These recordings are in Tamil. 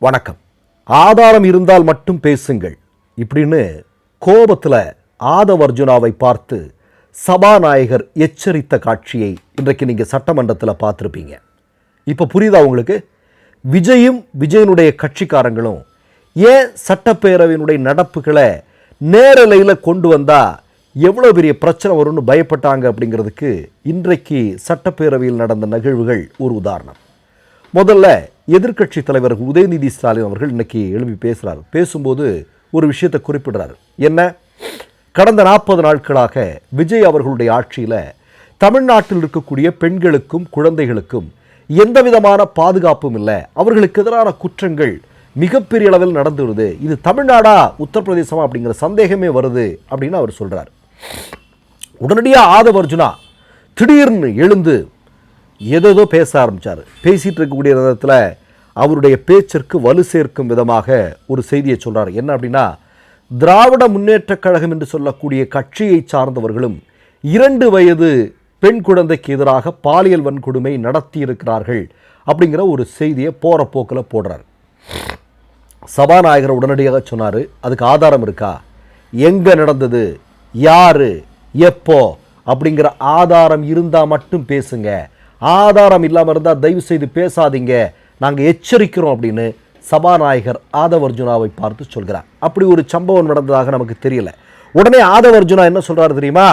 வணக்கம். ஆதாரம் இருந்தால் மட்டும் பேசுங்கள் இப்படின்னு கோபத்தில் ஆதவ் அர்ஜுனாவை பார்த்து சபாநாயகர் எச்சரித்த காட்சியை இன்றைக்கு நீங்கள் சட்டமன்றத்தில் பார்த்துருப்பீங்க. இப்போ புரியுதா உங்களுக்கு? விஜயும் விஜயனுடைய கட்சிக்காரங்களும் ஏன் சட்டப்பேரவையினுடைய நடப்புகளை நேரலையில் கொண்டு வந்தால் எவ்வளோ பெரிய பிரச்சனை வரும்னு பயப்பட்டாங்க அப்படிங்கிறதுக்கு இன்றைக்கு சட்டப்பேரவையில் நடந்த நிகழ்வுகள் ஒரு உதாரணம். முதல்ல எதிர்க்கட்சி தலைவர் உதயநிதி ஸ்டாலின் அவர்கள் இன்னைக்கு எழுப்பி பேசுகிறார். பேசும்போது ஒரு விஷயத்தை குறிப்பிடுறார். என்ன? கடந்த 40 நாட்களாக விஜய் அவர்களுடைய ஆட்சியில் தமிழ்நாட்டில் இருக்கக்கூடிய பெண்களுக்கும் குழந்தைகளுக்கும் எந்த விதமான பாதுகாப்பும் இல்லை, அவர்களுக்கு எதிரான குற்றங்கள் மிகப்பெரிய அளவில் நடந்து வருது, இது தமிழ்நாடா உத்தரப்பிரதேசமா அப்படிங்கிற சந்தேகமே வருது அப்படின்னு அவர் சொல்கிறார். உடனடியாக ஆதவ் அர்ஜுனா திடீர்னு எழுந்து ஏதோ பேச ஆரம்பித்தார். பேசிகிட்டு இருக்கக்கூடிய நேரத்தில் அவருடைய பேச்சிற்கு வலு சேர்க்கும் விதமாக ஒரு செய்தியை சொல்கிறார். என்ன அப்படின்னா, திராவிட முன்னேற்றக் கழகம் என்று சொல்லக்கூடிய கட்சியை சார்ந்தவர்களும் 2 வயது பெண் குழந்தைக்கு எதிராக பாலியல் வன்கொடுமை நடத்தி இருக்கிறார்கள் அப்படிங்கிற ஒரு செய்தியை போகிற போக்கில் போடுறார். சபாநாயகர் உடனடியாக சொன்னார், அதுக்கு ஆதாரம் இருக்கா, எங்கே நடந்தது, யாரு, எப்போ அப்படிங்கிற ஆதாரம் இருந்தால் மட்டும் பேசுங்க, ஆதாரம் இல்லாமல் இருந்தால் தயவு செய்து பேசாதீங்க, நாங்கள் எச்சரிக்கிறோம் அப்படின்னு சபாநாயகர் ஆதவ் அர்ஜுனாவை பார்த்து சொல்கிறார். அப்படி ஒரு சம்பவம் நடந்ததாக நமக்கு தெரியல. உடனே ஆதவ் அர்ஜுனா என்ன சொல்கிறார் தெரியுமா?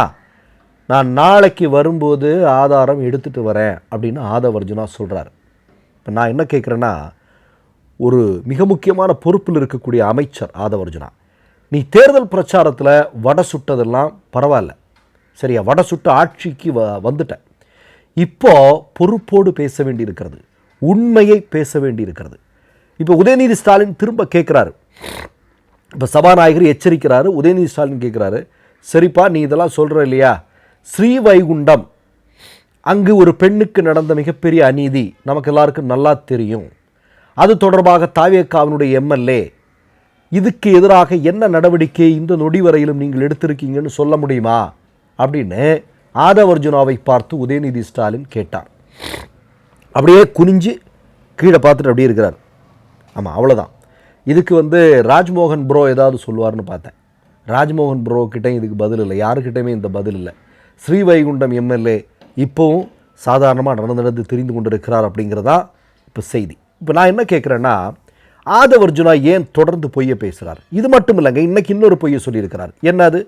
நான் நாளைக்கு வரும்போது ஆதாரம் எடுத்துகிட்டு வரேன் அப்படின்னு ஆதவ் அர்ஜுனா சொல்கிறார். இப்போ நான் என்ன கேட்குறேன்னா, ஒரு மிக முக்கியமான பொறுப்பில் இருக்கக்கூடிய அமைச்சர் ஆதவ் அர்ஜுனா, நீ தேர்தல் பிரச்சாரத்தில் வடை சுட்டதெல்லாம் பரவாயில்ல, சரியா, வடை சுட்டு ஆட்சிக்கு வந்துட்ட, இப்போ பொறுப்போடு பேச வேண்டியிருக்கிறது, உண்மையை பேச வேண்டியிருக்கிறது. இப்போ உதயநிதி ஸ்டாலின் திரும்ப கேட்குறாரு. இப்போ சபாநாயகர் எச்சரிக்கிறாரு, உதயநிதி ஸ்டாலின் கேட்குறாரு, சரிப்பா நீ இதெல்லாம் சொல்கிற இல்லையா, ஸ்ரீவைகுண்டம் அங்கு ஒரு பெண்ணுக்கு நடந்த மிகப்பெரிய அநீதி நமக்கு எல்லாருக்கும் நல்லா தெரியும், அது தொடர்பாக தாவேகாவினுடைய எம்எல்ஏ, இதுக்கு எதிராக என்ன நடவடிக்கை இந்த நொடி வரையிலும் நீங்கள் எடுத்திருக்கீங்கன்னு சொல்ல முடியுமா அப்படின்னு ஆதவ் அர்ஜுனாவை பார்த்து உதயநிதி ஸ்டாலின் கேட்டார். அப்படியே குனிஞ்சு கீழே பார்த்துட்டு அப்படியே இருக்கிறார். ஆமாம், அவ்வளோதான். இதுக்கு ராஜ்மோகன் ப்ரோ ஏதாவது சொல்லுவார்னு பார்த்தேன். ராஜ்மோகன் ப்ரோ கிட்டேயும் இதுக்கு பதில் இல்லை, யாருக்கிட்டையுமே இந்த பதில் இல்லை. ஸ்ரீவைகுண்டம் எம்எல்ஏ இப்போவும் சாதாரணமாக நடந்து தெரிந்து கொண்டிருக்கிறார் அப்படிங்கிறதா இப்போ செய்தி. இப்போ நான் என்ன கேட்குறேன்னா, ஆதவ் அர்ஜுனா ஏன் தொடர்ந்து பொய்யை பேசுகிறார்? இது மட்டும் இல்லைங்க, இன்றைக்கி இன்னொரு பொய்யை சொல்லியிருக்கிறார். என்னது?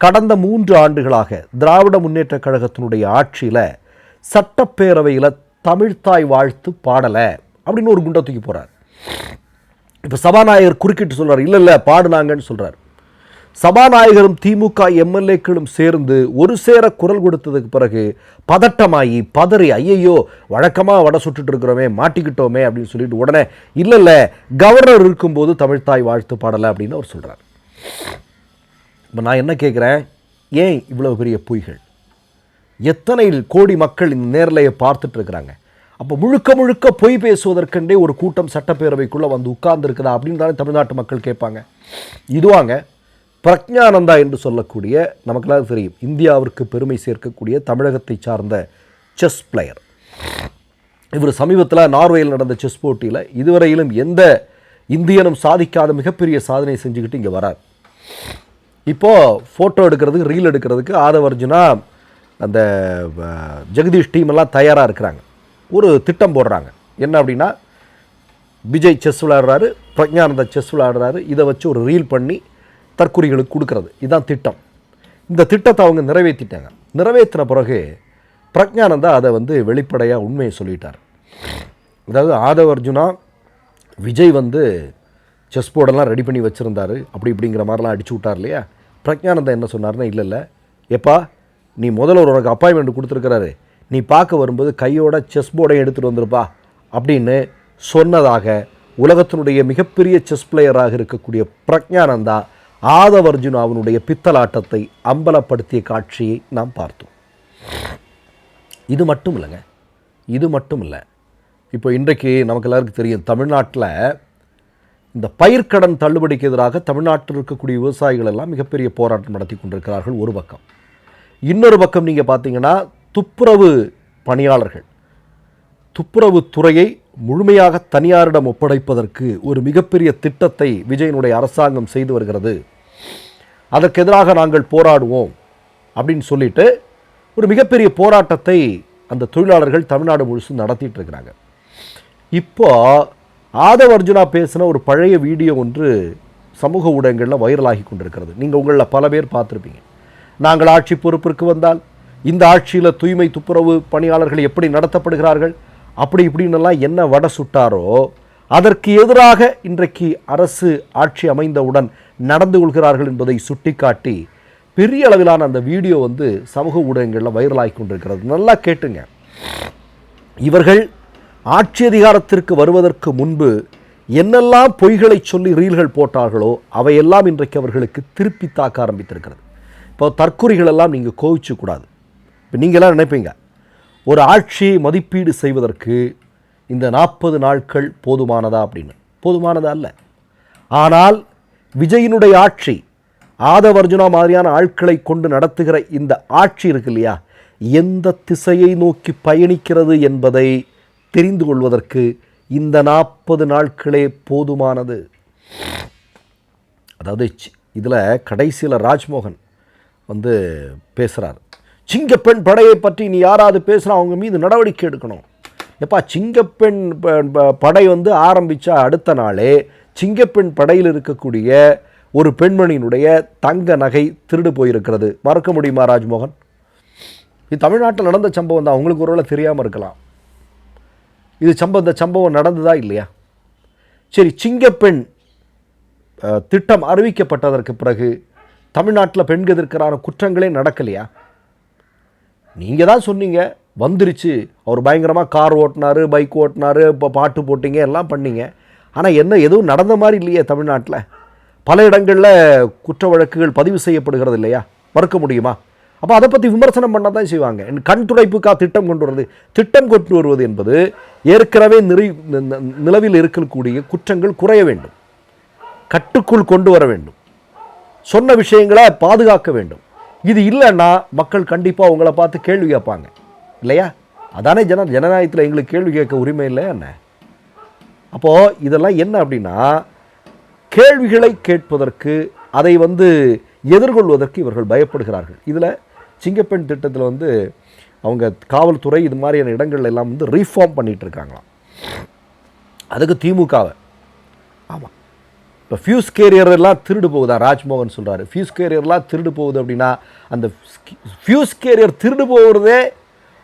கடந்த 3 ஆண்டுகளாக திராவிட முன்னேற்றக் கழகத்தினுடைய ஆட்சியில் சட்டப்பேரவையில் தமிழ்த்தாய் வாழ்த்து பாடலை அப்படின்னு ஒரு குண்டை தூக்கி போகிறார். இப்போ சபாநாயகர் குறுக்கிட்டு சொல்கிறார், இல்லை பாடுனாங்கன்னு சொல்கிறார். சபாநாயகரும் திமுக எம்எல்ஏக்களும் சேர்ந்து ஒரு சேர குரல் கொடுத்ததுக்கு பிறகு பதட்டமாகி பதறி, ஐயையோ வழக்கமாக வடை சுட்டுட்டு இருக்கிறோமே, மாட்டிக்கிட்டோமே அப்படின்னு சொல்லிட்டு உடனே இல்லை கவர்னர் இருக்கும்போது தமிழ்த்தாய் வாழ்த்து பாடலை அப்படின்னு அவர் சொல்கிறார். இப்போ நான் என்ன கேட்குறேன், ஏன் இவ்வளோ பெரிய பொய்கள்? எத்தனை கோடி மக்கள் இந்த நேரலையை பார்த்துட்ருக்குறாங்க. அப்போ முழுக்க பொய் பேசுவதற்கென்றே ஒரு கூட்டம் சட்டப்பேரவைக்குள்ளே வந்து உட்கார்ந்துருக்குதா அப்படின்னு தானே தமிழ்நாட்டு மக்கள் கேட்பாங்க. இதுவாங்க பிரக்ஞானந்தா என்று சொல்லக்கூடிய, நமக்கெல்லாம் தெரியும், இந்தியாவிற்கு பெருமை சேர்க்கக்கூடிய தமிழகத்தை சார்ந்த செஸ் பிளேயர். இவர் சமீபத்தில் நார்வேயில் நடந்த செஸ் போட்டியில் இதுவரையிலும் எந்த இந்தியனும் சாதிக்காத மிகப்பெரிய சாதனை செஞ்சுக்கிட்டு இங்கே வரார். இப்போது ஃபோட்டோ எடுக்கிறதுக்கு, ரீல் எடுக்கிறதுக்கு ஆதவ் அர்ஜுனா அந்த ஜெகதீஷ் டீம் எல்லாம் தயாராக இருக்கிறாங்க. ஒரு திட்டம் போடுறாங்க. என்ன அப்படின்னா, விஜய் செஸ் விளையாடுறாரு, பிரக்ஞானந்தா செஸ் விளையாடுறாரு, இதை வச்சு ஒரு ரீல் பண்ணி தற்குறிகளுக்கு கொடுக்கறது, இதுதான் திட்டம். இந்த திட்டத்தை அவங்க நிறைவேற்றிட்டாங்க. நிறைவேற்றின பிறகு பிரக்ஞானந்தா அதை வெளிப்படையாக உண்மையை சொல்லிட்டார். அதாவது ஆதவ் அர்ஜுனா விஜய் செஸ் போர்டெல்லாம் ரெடி பண்ணி வச்சுருந்தார் அப்படி இப்படிங்கிற மாதிரிலாம் அடிச்சு விட்டார் இல்லையா. பிரக்ஞானந்தா என்ன சொன்னார்னா, இல்லை எப்பா நீ முதல்ல உனக்கு அப்பாயின்மெண்ட் கொடுத்துருக்கிறாரு, நீ பார்க்க வரும்போது கையோட செஸ் போர்டையும் எடுத்துகிட்டு வந்திருப்பா அப்படின்னு சொன்னதாக உலகத்தினுடைய மிகப்பெரிய செஸ் பிளேயராக இருக்கக்கூடிய பிரக்ஞானந்தா ஆதவ் அர்ஜுனாவினுடைய பித்தலாட்டத்தை அம்பலப்படுத்திய காட்சியை நாம் பார்த்தோம். இது மட்டும் இல்லைங்க, இது மட்டும் இல்லை. இப்போ இன்றைக்கு நமக்கு எல்லாருக்கும் தெரியும், தமிழ்நாட்டில் இந்த பயிர்க்கடன் தள்ளுபடிக்கு எதிராக தமிழ்நாட்டில் இருக்கக்கூடிய விவசாயிகள் எல்லாம் மிகப்பெரிய போராட்டம் நடத்தி கொண்டிருக்கிறார்கள் ஒரு பக்கம். இன்னொரு பக்கம் நீங்கள் பார்த்தீங்கன்னா துப்புரவு பணியாளர்கள், துப்புரவு துறையை முழுமையாக தனியாரிடம் ஒப்படைப்பதற்கு ஒரு மிகப்பெரிய திட்டத்தை விஜயனுடைய அரசாங்கம் செய்து வருகிறது, அதற்கு எதிராக நாங்கள் போராடுவோம் அப்படின்னு சொல்லிட்டு ஒரு மிகப்பெரிய போராட்டத்தை அந்த தொழிலாளர்கள் தமிழ்நாடு முழுசும் நடத்திட்டு இருக்கிறாங்க. இப்போ ஆதவ் அர்ஜுனா பேசின ஒரு பழைய வீடியோ ஒன்று சமூக ஊடகங்களில் வைரலாகி கொண்டிருக்கிறது. நீங்கள் உங்களில் பல பேர் பார்த்துருப்பீங்க. நாங்கள் ஆட்சி பொறுப்பிற்கு வந்தால் இந்த ஆட்சியில் தூய்மை துப்புரவு பணியாளர்கள் எப்படி நடத்தப்படுகிறார்கள், அப்படி இப்படின்னெல்லாம் என்ன வடை சுட்டாரோ அதற்கு எதிராக இன்றைக்கு அரசு ஆட்சி அமைந்தவுடன் நடந்து கொள்கிறார்கள் என்பதை சுட்டிக்காட்டி பெரிய அளவிலான அந்த வீடியோ வந்து சமூக ஊடகங்களில் வைரலாகி கொண்டிருக்கிறது. நல்லா கேட்டுங்க. இவர்கள் ஆட்சி அதிகாரத்திற்கு வருவதற்கு முன்பு என்னெல்லாம் பொய்களை சொல்லி ரீல்கள் போட்டார்களோ அவையெல்லாம் இன்றைக்கு அவர்களுக்கு திருப்பி தாக்க ஆரம்பித்திருக்கிறது. இப்போ தற்கொலைகள் எல்லாம் நீங்கள் கோவிச்சக்கூடாது. இப்போ நீங்களாம் நினைப்பீங்க ஒரு ஆட்சியை மதிப்பீடு செய்வதற்கு இந்த 40 நாட்கள் போதுமானதா அப்படின்னு. போதுமானதா அல்ல. ஆனால் விஜயினுடைய ஆட்சி, ஆதவ் அர்ஜுனா மாதிரியான ஆட்களை கொண்டு நடத்துகிற இந்த ஆட்சி இருக்கு இல்லையா, எந்த திசையை நோக்கி பயணிக்கிறது என்பதை தெரிந்து கொள்வதற்கு இந்த 40 நாட்களே போதுமானது. அதாவது இதில் கடைசியில் ராஜ்மோகன் வந்து பேசுகிறார், சிங்கப்பெண் படையை பற்றி நீ யாராவது பேசுனா அவங்க மீது நடவடிக்கை எடுக்கணும். எப்பா, சிங்கப்பெண் படை வந்து ஆரம்பித்த அடுத்த நாளே சிங்கப்பெண் படையில் இருக்கக்கூடிய ஒரு பெண்மணியினுடைய தங்க நகை திருடு போயிருக்கிறது. மறக்க முடியுமா ராஜ்மோகன்? இது தமிழ்நாட்டில் நடந்த சம்பவம் தான். உங்களுக்கு ஒருவேளை தெரியாமல் இருக்கலாம். இது இந்த சம்பவம் நடந்ததா இல்லையா? சரி, சிங்கப்பெண் திட்டம் அறிவிக்கப்பட்டதற்கு பிறகு தமிழ்நாட்டில் பெண்கள் எதிர்க்கிறான குற்றங்களே நடக்கலையா? நீங்கள் தான் சொன்னீங்க வந்துருச்சு, அவர் பயங்கரமாக கார் ஓட்டினார், பைக் ஓட்டினார், இப்போ பாட்டு போட்டிங்க, எல்லாம் பண்ணீங்க. ஆனால் என்ன எதுவும் நடந்த மாதிரி இல்லையே தமிழ்நாட்டில். பல இடங்களில் குற்ற வழக்குகள் பதிவு செய்யப்படுகிறது இல்லையா? மறுக்க முடியுமா? அப்போ அதை பற்றி விமர்சனம் பண்ண தான் செய்வாங்க. கண் துடைப்புக்காக திட்டம் கொண்டு வருவது என்பது ஏற்கனவே நிலவில் இருக்கக்கூடிய குற்றங்கள் குறைய வேண்டும், கட்டுக்குள் கொண்டு வர வேண்டும், சொன்ன விஷயங்களை பாதுகாக்க வேண்டும். இது இல்லைன்னா மக்கள் கண்டிப்பாக உங்களை பார்த்து கேள்வி கேட்பாங்க இல்லையா? அதானே ஜனநாயகத்தில் எங்களுக்கு கேள்வி கேட்க உரிமை இல்லை என்ன? அப்போது இதெல்லாம் என்ன அப்படின்னா, கேள்விகளை கேட்பதற்கு, அதை வந்து எதிர்கொள்வதற்கு இவர்கள் பயப்படுகிறார்கள். இதில் சிங்கப்பெண் திட்டத்தில் வந்து அவங்க காவல்துறை இது மாதிரியான இடங்கள் எல்லாம் வந்து ரீஃபார்ம் பண்ணிகிட்டு இருக்காங்களாம். அதுக்கு திமுகவை, ஆமாம், இப்போ ஃபியூஸ் கேரியர் எல்லாம் திருடு போகுதா? ராஜ்மோகன் சொல்கிறாரு ஃபியூஸ் கேரியர்லாம் திருடு போகுது. அப்படின்னா அந்த ஃபியூஸ் கேரியர் திருடு போகிறதே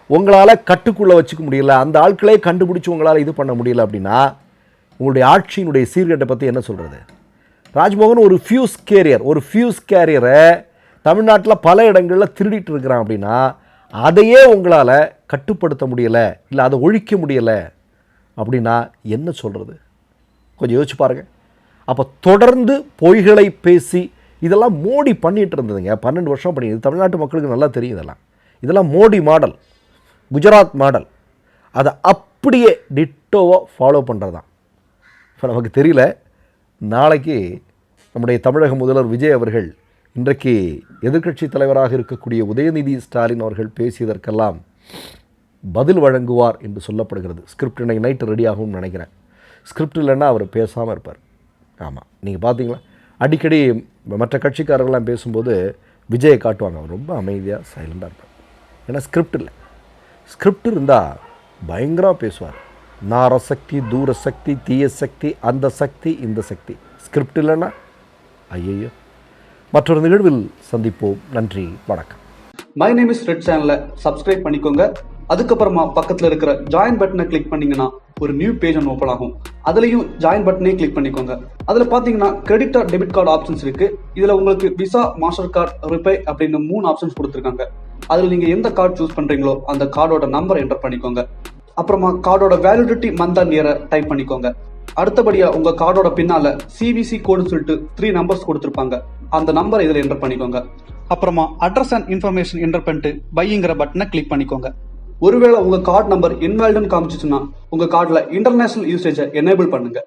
உங்களால் கட்டுக்குள்ளே வச்சுக்க முடியல, அந்த ஆட்களே கண்டுபிடிச்சி உங்களால் இது பண்ண முடியல அப்படின்னா உங்களுடைய ஆட்சியினுடைய சீர்கேட்டை பற்றி என்ன சொல்கிறது? ராஜ்மோகன் ஒரு ஃபியூஸ் கேரியரை தமிழ்நாட்டில் பல இடங்களில் திருடிட்டு இருக்கிறான் அப்படின்னா அதையே உங்களால் கட்டுப்படுத்த முடியலை, இல்லை அதை ஒழிக்க முடியலை அப்படின்னா என்ன சொல்கிறது? கொஞ்சம் யோசிச்சு பாருங்கள். அப்போ தொடர்ந்து பொய்களை பேசி இதெல்லாம் மோடி பண்ணிகிட்டு இருந்ததுங்க. 12 வருஷம் பண்ணிடுது. தமிழ்நாட்டு மக்களுக்கு நல்லா தெரியும். இதெல்லாம் மோடி மாடல், குஜராத் மாடல். அதை அப்படியே டிட்டோவாக ஃபாலோ பண்ணுறது தான். இப்போ நமக்கு தெரியல, நாளைக்கு நம்முடைய தமிழக முதல்வர் விஜய் அவர்கள் இன்றைக்கு எதிர்க்கட்சி தலைவராக இருக்கக்கூடிய உதயநிதி ஸ்டாலின் அவர்கள் பேசியதற்கெல்லாம் பதில் வழங்குவார் என்று சொல்லப்படுகிறது. ஸ்கிரிப்ட் இன்னைக்கு நைட்டு ரெடியாகும்னு நினைக்கிறேன். ஸ்கிரிப்ட் இல்லைன்னா அவர் பேசாமல் இருப்பார். ஆமாம், நீங்கள் பார்த்தீங்களா, அடிக்கடி மற்ற கட்சிக்காரர்கள்லாம் பேசும்போது விஜயை காட்டுவாங்க, அவர் ரொம்ப அமைதியாக சைலண்டாக இருப்பார். ஏன்னா ஸ்கிரிப்ட் இல்லை. ஸ்கிரிப்ட் இருந்தால் பயங்கரமாக பேசுவார். நாரசக்தி, தூரசக்தி, தீய சக்தி, அந்த சக்தி, இந்த சக்தி. ஸ்கிரிப்ட் இல்லைன்னா ஐயோ. மற்றொரு நிகழ்வில் சந்திப்போம். நன்றி, வணக்கம். மை நேம் இஸ் ரெட் சேனலை சப்ஸ்கிரைப் பண்ணிக்கோங்க. அதுக்கப்புறமா பக்கத்தில் இருக்கிற ஜாயின் பட்டனை கிளிக் பண்ணீங்கன்னா ஒரு நியூ பேஜ் ஒன்று ஓப்பன் ஆகும். அதுலேயும் ஜாயின் பட்டனே கிளிக் பண்ணிக்கோங்க. அதில் பார்த்தீங்கன்னா credit R debit card options இருக்கு. இதில் உங்களுக்கு விசா, மாஸ்டர் கார்டு, ரிப்பே அப்படின்னு 3 ஆப்ஷன்ஸ் கொடுத்துருக்காங்க. அதில் நீங்கள் எந்த கார்டு சூஸ் பண்ணுறீங்களோ அந்த கார்டோட நம்பர் என்டர் பண்ணிக்கோங்க. அப்புறமா கார்டோட வேலிடிட்டி மந்த் அண்ட் இயரை டைப் பண்ணிக்கோங்க. அடுத்தபடியா உங்க கார்டோட பின்னால சிவிசி கோடுன்னு சொல்லிட்டு 3 நம்பர்ஸ் கொடுத்துருப்பாங்க. அந்த நம்பரை இதில் என்டர் பண்ணிக்கோங்க. அப்புறமா அட்ரஸ் அண்ட் இன்ஃபர்மேஷன் என்டர் பண்ணிட்டு பைங்கிற பட்டனை கிளிக் பண்ணிக்கோங்க. ஒருவேளை உங்க கார்டு நம்பர் இன்வாலிட்னு காமிச்சிச்சுன்னா உங்க கார்டுல இன்டர்நேஷனல் யூசேஜை எனேபிள் பண்ணுங்க.